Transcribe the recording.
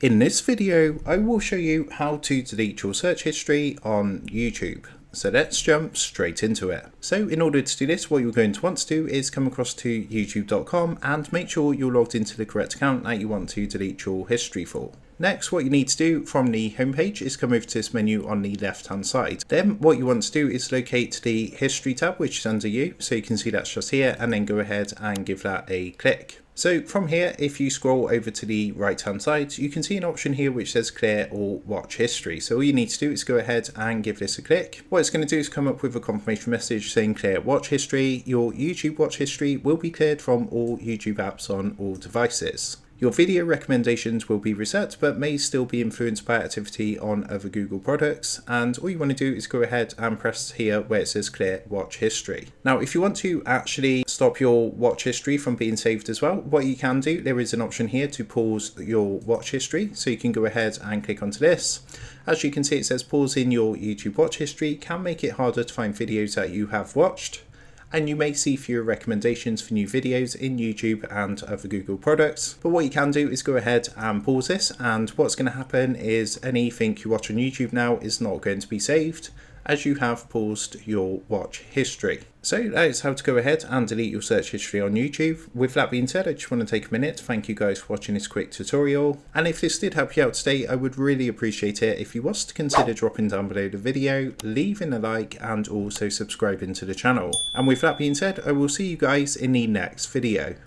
In this video, I will show you how to delete your search history on YouTube. So let's jump straight into it. So in order to do this, what you're going to want to do is come across to youtube.com and make sure you're logged into the correct account that you want to delete your history for. Next, what you need to do from the homepage is come over to this menu on the left hand side. Then what you want to do is locate the history tab, which is under you. So you can see that's just here, and then go ahead and give that a click. So from here, if you scroll over to the right hand side, you can see an option here which says clear or watch history. So all you need to do is go ahead and give this a click. What it's going to do is come up with a confirmation message saying clear watch history. Your YouTube watch history will be cleared from all YouTube apps on all devices. Your video recommendations will be reset, but may still be influenced by activity on other Google products. And all you want to do is go ahead and press here where it says clear watch history. Now, if you want to actually stop your watch history from being saved as well, what you can do, there is an option here to pause your watch history. So you can go ahead and click onto this. As you can see, it says pausing your YouTube watch history can make it harder to find videos that you have watched, and you may see fewer recommendations for new videos in YouTube and other Google products. But what you can do is go ahead and pause this, and what's going to happen is anything you watch on YouTube now is not going to be saved, as you have paused your watch history. So that is how to go ahead and delete your search history on YouTube. With that being said, I just want to take a minute to thank you guys for watching this quick tutorial. And if this did help you out today, I would really appreciate it if you was to consider dropping down below the video, leaving a like, and also subscribing to the channel. And with that being said, I will see you guys in the next video.